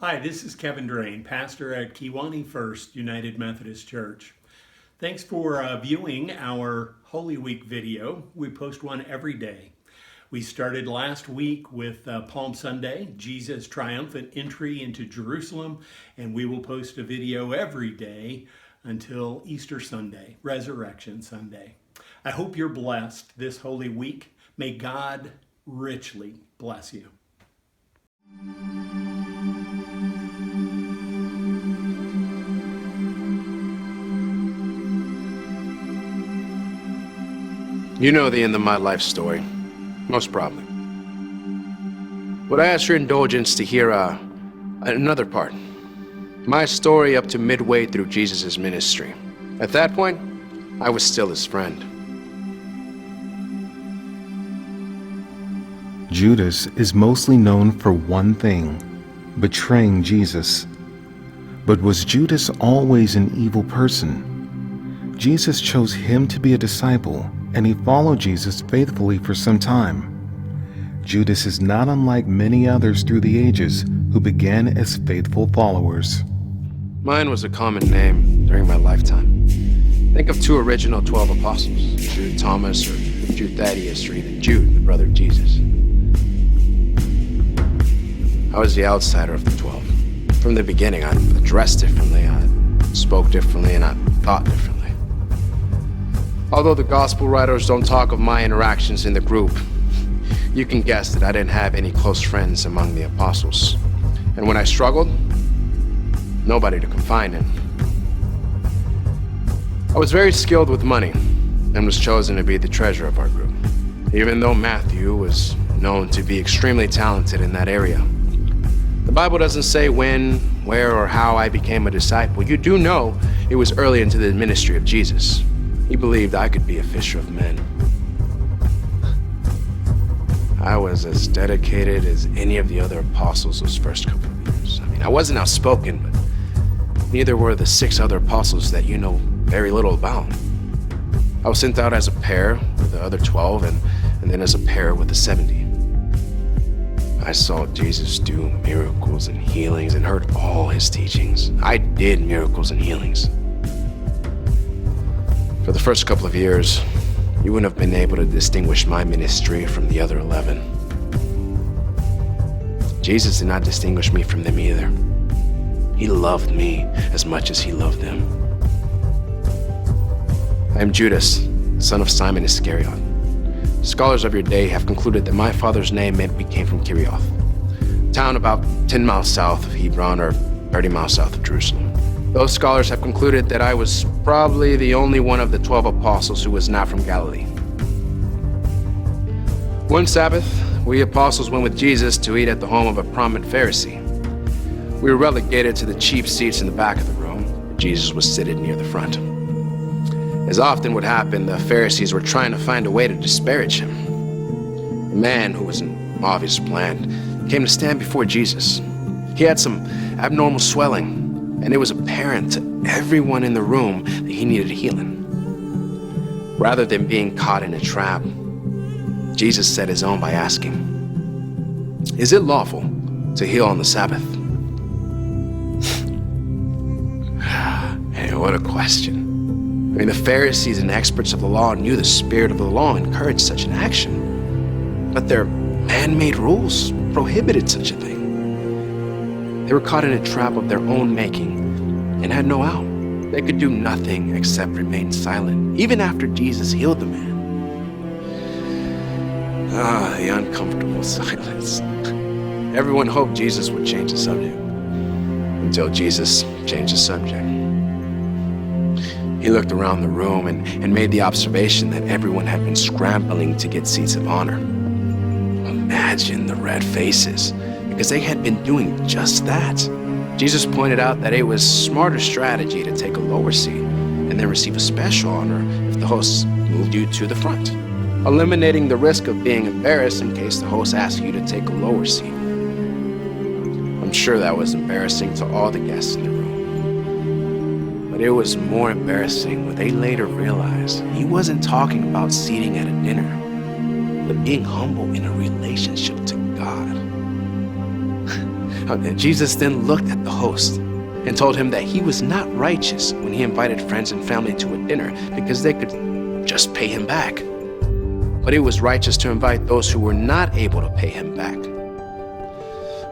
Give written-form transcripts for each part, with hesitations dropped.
Hi, this is Kevin Drain, pastor at Kewanee First United Methodist Church. Thanks for viewing our Holy Week video. We post one every day. We started last week with Palm Sunday, Jesus' triumphant entry into Jerusalem, and we will post a video every day until Easter Sunday, Resurrection Sunday. I hope you're blessed this Holy Week. May God richly bless you. You know the end of my life story, most probably. Would I ask your indulgence to hear another part? My story up to midway through Jesus' ministry. At that point, I was still his friend. Judas is mostly known for one thing, betraying Jesus. But was Judas always an evil person? Jesus chose him to be a disciple, and he followed Jesus faithfully for some time. Judas is not unlike many others through the ages who began as faithful followers. Mine was a common name during my lifetime. Think of two original 12 apostles, Jude Thomas or Jude Thaddeus, or even Jude, the brother of Jesus. I was the outsider of the 12. From the beginning, I dressed differently, I spoke differently, and I thought differently. Although the gospel writers don't talk of my interactions in the group, you can guess that I didn't have any close friends among the apostles. And when I struggled, nobody to confide in. I was very skilled with money and was chosen to be the treasurer of our group, even though Matthew was known to be extremely talented in that area. The Bible doesn't say when, where, or how I became a disciple. You do know it was early into the ministry of Jesus. He believed I could be a fisher of men. I was as dedicated as any of the other apostles those first couple of years. I wasn't outspoken, but neither were the 6 other apostles that you know very little about. I was sent out as a pair with the other 12 and then as a pair with the 70. I saw Jesus do miracles and healings and heard all his teachings. I did miracles and healings. For the first couple of years, you wouldn't have been able to distinguish my ministry from the other 11. Jesus did not distinguish me from them either. He loved me as much as he loved them. I am Judas, son of Simon Iscariot. Scholars of your day have concluded that my father's name came from Kirioth, a town about 10 miles south of Hebron or 30 miles south of Jerusalem. Those scholars have concluded that I was probably the only one of the 12 apostles who was not from Galilee. One Sabbath, we apostles went with Jesus to eat at the home of a prominent Pharisee. We were relegated to the cheap seats in the back of the room. Jesus was seated near the front. As often would happen, the Pharisees were trying to find a way to disparage him. A man who was an obvious plant came to stand before Jesus. He had some abnormal swelling, and it was apparent to everyone in the room that he needed healing. Rather than being caught in a trap, Jesus set his own by asking, "Is it lawful to heal on the Sabbath?" Hey, what a question. The Pharisees and experts of the law knew the spirit of the law encouraged such an action, but their man-made rules prohibited such a thing. They were caught in a trap of their own making and had no out. They could do nothing except remain silent, even after Jesus healed the man. The uncomfortable silence. Everyone hoped Jesus would change the subject, until Jesus changed the subject. He looked around the room and made the observation that everyone had been scrambling to get seats of honor. Imagine the red faces, because they had been doing just that. Jesus pointed out that it was a smarter strategy to take a lower seat and then receive a special honor if the host moved you to the front, eliminating the risk of being embarrassed in case the host asked you to take a lower seat. I'm sure that was embarrassing to all the guests in the room. But it was more embarrassing when they later realized he wasn't talking about seating at a dinner, but being humble in a relationship to God. Jesus then looked at the host and told him that he was not righteous when he invited friends and family to a dinner because they could just pay him back. But he was righteous to invite those who were not able to pay him back.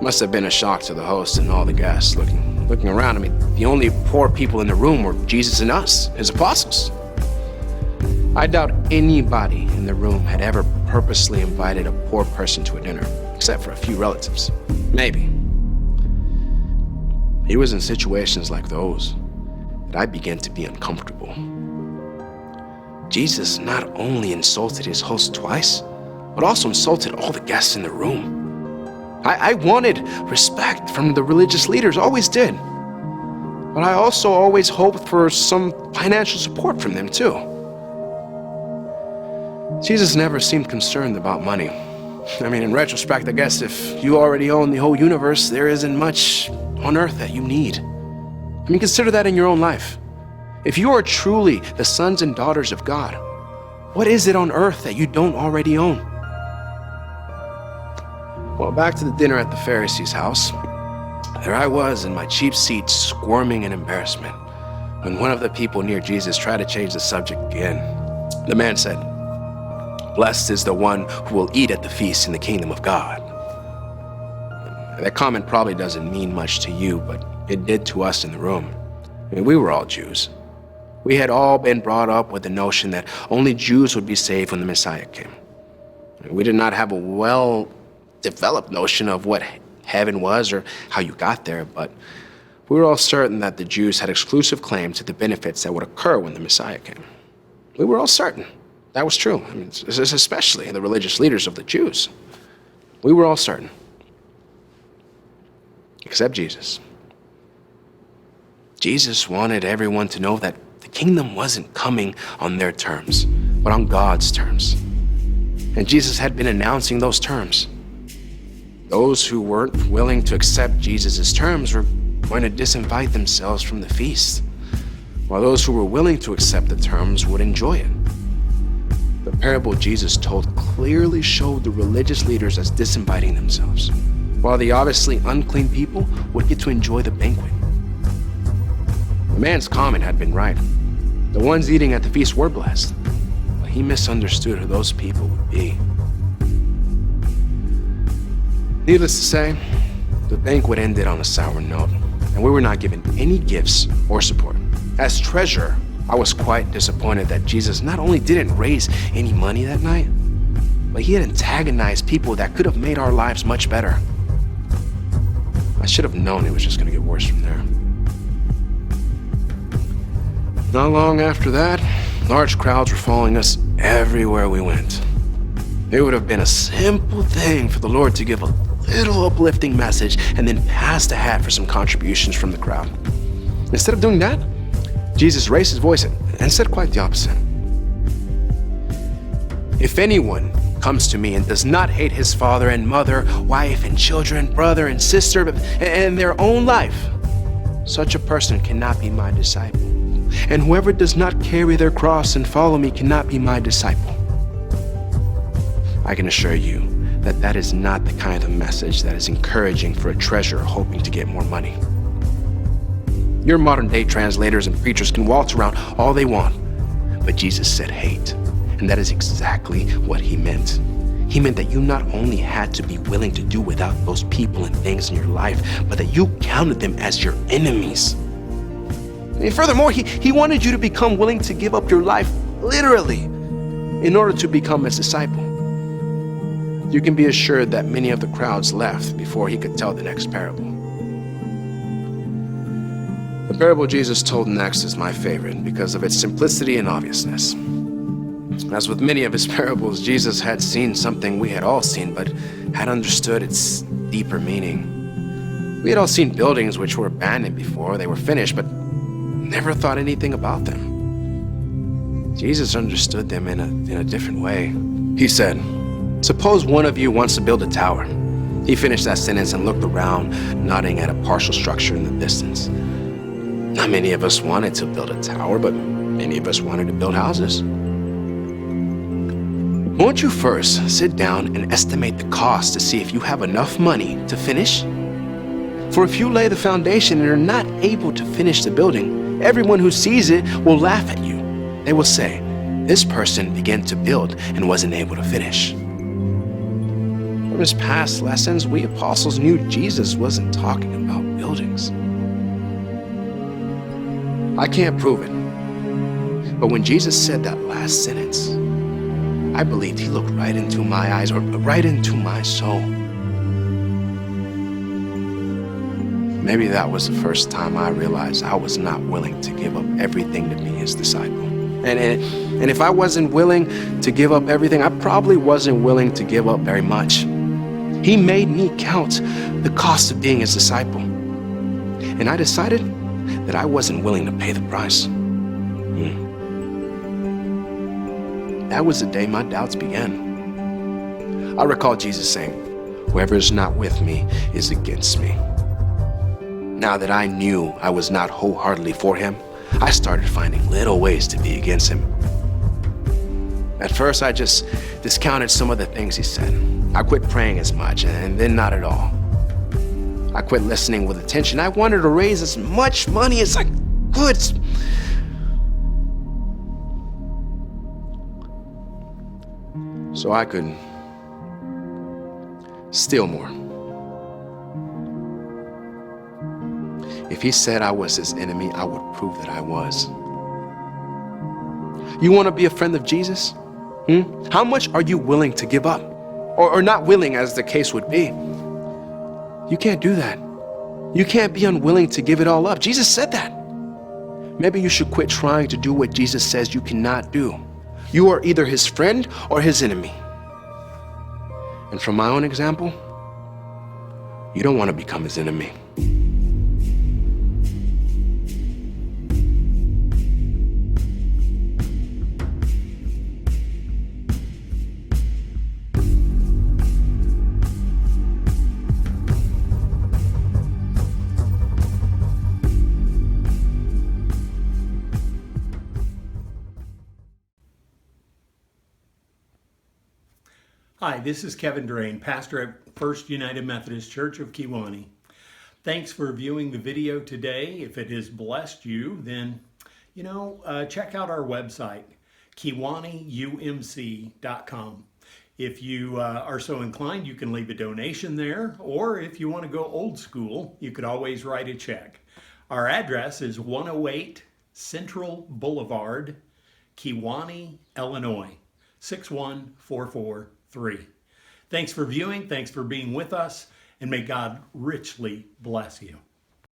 Must have been a shock to the host and all the guests looking around. I mean, the only poor people in the room were Jesus and us, his apostles. I doubt anybody in the room had ever purposely invited a poor person to a dinner, except for a few relatives. Maybe. It was in situations like those that I began to be uncomfortable. Jesus not only insulted his host twice, but also insulted all the guests in the room. I wanted respect from the religious leaders, always did. But I also always hoped for some financial support from them too. Jesus never seemed concerned about money. I mean, in retrospect, I guess if you already own the whole universe, there isn't much on earth that you need. I mean, consider that in your own life. If you are truly the sons and daughters of God, what is it on earth that you don't already own? Well, back to the dinner at the Pharisee's house. There I was in my cheap seat, squirming in embarrassment, when one of the people near Jesus tried to change the subject again. The man said, "Blessed is the one who will eat at the feast in the kingdom of God." That comment probably doesn't mean much to you, but it did to us in the room. I mean, we were all Jews. We had all been brought up with the notion that only Jews would be saved when the Messiah came. We did not have a well-developed notion of what heaven was or how you got there, but we were all certain that the Jews had exclusive claim to the benefits that would occur when the Messiah came. We were all certain that was true. I mean, especially the religious leaders of the Jews. We were all certain. Except Jesus. Jesus wanted everyone to know that the kingdom wasn't coming on their terms, but on God's terms. And Jesus had been announcing those terms. Those who weren't willing to accept Jesus' terms were going to disinvite themselves from the feast, while those who were willing to accept the terms would enjoy it. The parable Jesus told clearly showed the religious leaders as disinviting themselves, while the obviously unclean people would get to enjoy the banquet. The man's comment had been right. The ones eating at the feast were blessed, but he misunderstood who those people would be. Needless to say, the banquet ended on a sour note, and we were not given any gifts or support. As treasurer, I was quite disappointed that Jesus not only didn't raise any money that night, but he had antagonized people that could have made our lives much better. I should have known it was just going to get worse from there. Not long after that, large crowds were following us everywhere we went. It would have been a simple thing for the Lord to give a little uplifting message and then pass the hat for some contributions from the crowd. Instead of doing that, Jesus raised his voice and said quite the opposite. "If anyone comes to me and does not hate his father and mother, wife and children, brother and sister, and their own life, such a person cannot be my disciple. And whoever does not carry their cross and follow me cannot be my disciple." I can assure you that that is not the kind of message that is encouraging for a treasurer hoping to get more money. Your modern day translators and preachers can waltz around all they want, but Jesus said hate, and that is exactly what he meant. He meant that you not only had to be willing to do without those people and things in your life, but that you counted them as your enemies. And furthermore, he wanted you to become willing to give up your life, literally, in order to become his disciple. You can be assured that many of the crowds left before he could tell the next parable. The parable Jesus told next is my favorite because of its simplicity and obviousness. As with many of his parables, Jesus had seen something we had all seen, but had understood its deeper meaning. We had all seen buildings which were abandoned before they were finished, but never thought anything about them. Jesus understood them in a different way. He said, "Suppose one of you wants to build a tower." He finished that sentence and looked around, nodding at a partial structure in the distance. Not many of us wanted to build a tower, but many of us wanted to build houses. Won't you first sit down and estimate the cost to see if you have enough money to finish? For if you lay the foundation and are not able to finish the building, everyone who sees it will laugh at you. They will say, this person began to build and wasn't able to finish. From his past lessons, we apostles knew Jesus wasn't talking about buildings. I can't prove it, but when Jesus said that last sentence, I believed he looked right into my eyes, or right into my soul. Maybe that was the first time I realized I was not willing to give up everything to be his disciple. And if I wasn't willing to give up everything, I probably wasn't willing to give up very much. He made me count the cost of being his disciple. And I decided that I wasn't willing to pay the price. That was the day my doubts began. I recall Jesus saying, whoever is not with me is against me. Now that I knew I was not wholeheartedly for him, I started finding little ways to be against him. At first, I just discounted some of the things he said. I quit praying as much, and then not at all. I quit listening with attention. I wanted to raise as much money as I could. So I could steal more. If he said I was his enemy, I would prove that I was. You want to be a friend of Jesus? How much are you willing to give up? Or not willing, as the case would be? You can't do that. You can't be unwilling to give it all up. Jesus said that. Maybe you should quit trying to do what Jesus says you cannot do. You are either his friend or his enemy. And from my own example, you don't want to become his enemy. Hi, this is Kevin Drain, pastor at First United Methodist Church of Kewanee. Thanks for viewing the video today. If it has blessed you, then, check out our website, KewaneeUMC.com. If you are so inclined, you can leave a donation there, or if you want to go old school, you could always write a check. Our address is 108 Central Boulevard, Kewanee, Illinois, 61443. Thanks for viewing, thanks for being with us, and may God richly bless you.